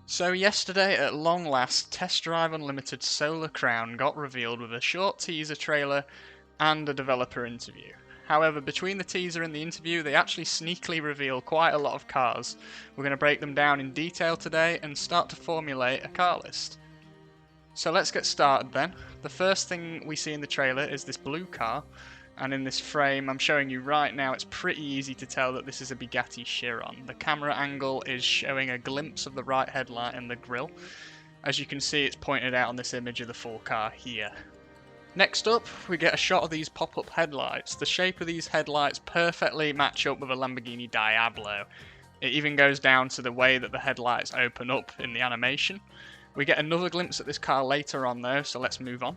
So yesterday, at long last, Test Drive Unlimited Solar Crown got revealed with a short teaser trailer and a developer interview. However, between the teaser and the interview, they actually sneakily reveal quite a lot of cars. We're going to break them down in detail today and start to formulate a car list. So let's get started then. The first thing we see in the trailer is this blue car, and in this frame I'm showing you right now, it's pretty easy to tell that this is a Bugatti Chiron. The camera angle is showing a glimpse of the right headlight and the grille. As you can see, it's pointed out on this image of the full car here. Next up, we get a shot of these pop-up headlights. The shape of these headlights perfectly match up with a Lamborghini Diablo. It even goes down to the way that the headlights open up in the animation. We get another glimpse at this car later on though, so let's move on.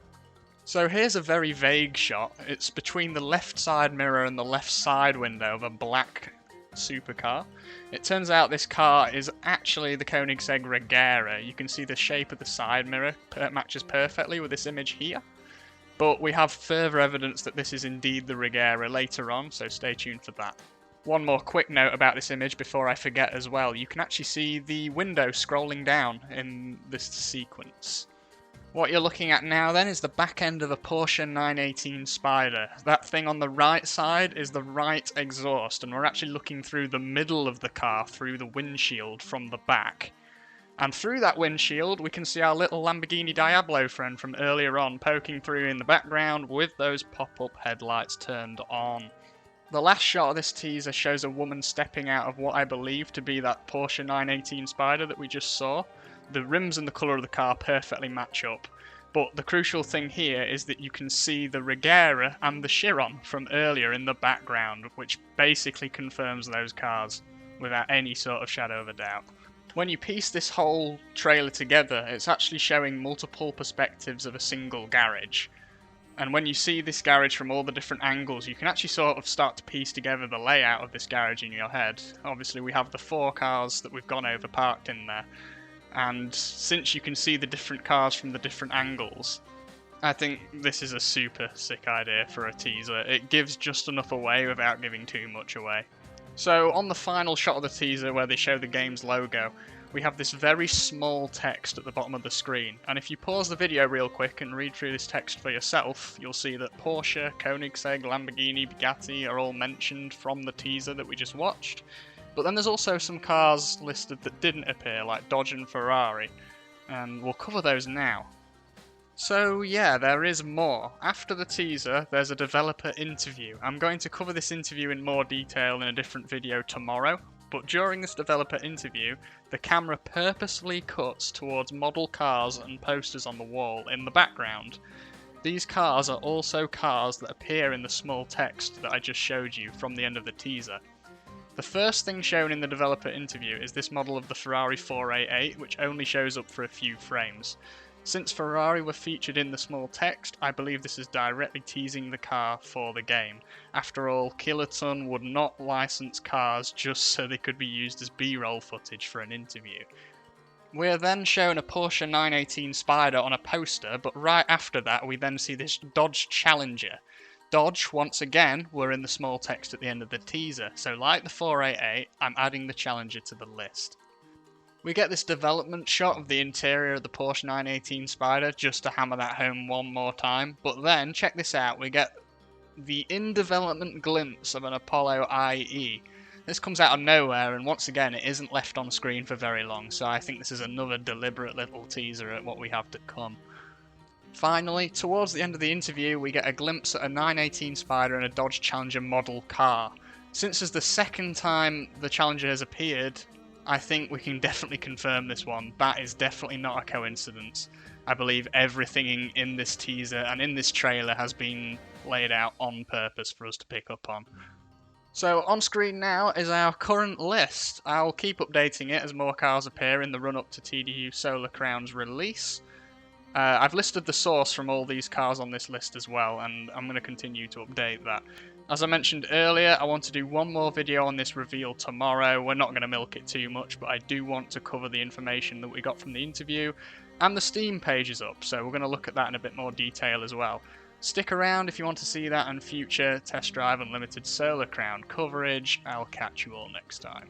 So here's a very vague shot. It's between the left side mirror and the left side window of a black supercar. It turns out this car is actually the Koenigsegg Agera. You can see the shape of the side mirror matches perfectly with this image here. But we have further evidence that this is indeed the Agera later on, so stay tuned for that. One more quick note about this image before I forget as well. You can actually see the window scrolling down in this sequence. What you're looking at now then is the back end of a Porsche 918 Spyder. That thing on the right side is the right exhaust, and we're actually looking through the middle of the car, through the windshield from the back. And through that windshield we can see our little Lamborghini Diablo friend from earlier on poking through in the background with those pop-up headlights turned on. The last shot of this teaser shows a woman stepping out of what I believe to be that Porsche 918 Spyder that we just saw. The rims and the colour of the car perfectly match up, but the crucial thing here is that you can see the Agera and the Chiron from earlier in the background, which basically confirms those cars without any sort of shadow of a doubt. When you piece this whole trailer together, it's actually showing multiple perspectives of a single garage. And when you see this garage from all the different angles, you can actually sort of start to piece together the layout of this garage in your head. Obviously we have the 4 cars that we've gone over parked in there. And since you can see the different cars from the different angles, I think this is a super sick idea for a teaser. It gives just enough away without giving too much away. So on the final shot of the teaser where they show the game's logo, we have this very small text at the bottom of the screen. And if you pause the video real quick and read through this text for yourself, you'll see that Porsche, Koenigsegg, Lamborghini, Bugatti are all mentioned from the teaser that we just watched. But then there's also some cars listed that didn't appear, like Dodge and Ferrari, and we'll cover those now. So yeah, there is more. After the teaser, there's a developer interview. I'm going to cover this interview in more detail in a different video tomorrow, but during this developer interview, the camera purposefully cuts towards model cars and posters on the wall in the background. These cars are also cars that appear in the small text that I just showed you from the end of the teaser. The first thing shown in the developer interview is this model of the Ferrari 488, which only shows up for a few frames. Since Ferrari were featured in the small text, I believe this is directly teasing the car for the game. After all, Kiloton would not license cars just so they could be used as B-roll footage for an interview. We're then shown a Porsche 918 Spyder on a poster, but right after that we then see this Dodge Challenger. Dodge, once again, were in the small text at the end of the teaser, so like the 488, I'm adding the Challenger to the list. We get this development shot of the interior of the Porsche 918 Spyder, just to hammer that home one more time, but then, check this out, we get the in-development glimpse of an Apollo IE. This comes out of nowhere, and once again, it isn't left on screen for very long, so I think this is another deliberate little teaser at what we have to come. Finally, towards the end of the interview, we get a glimpse at a 918 Spyder and a Dodge Challenger model car. Since it's the second time the Challenger has appeared, I think we can definitely confirm this one. That is definitely not a coincidence. I believe everything in this teaser and in this trailer has been laid out on purpose for us to pick up on. So on screen now is our current list. I'll keep updating it as more cars appear in the run-up to TDUSC Solar Crown's release. I've listed the source from all these cars on this list as well, and I'm going to continue to update that. As I mentioned earlier, I want to do one more video on this reveal tomorrow. We're not going to milk it too much, but I do want to cover the information that we got from the interview, and the Steam page is up, so we're going to look at that in a bit more detail as well. Stick around if you want to see that and future Test Drive Unlimited Solar Crown coverage. I'll catch you all next time.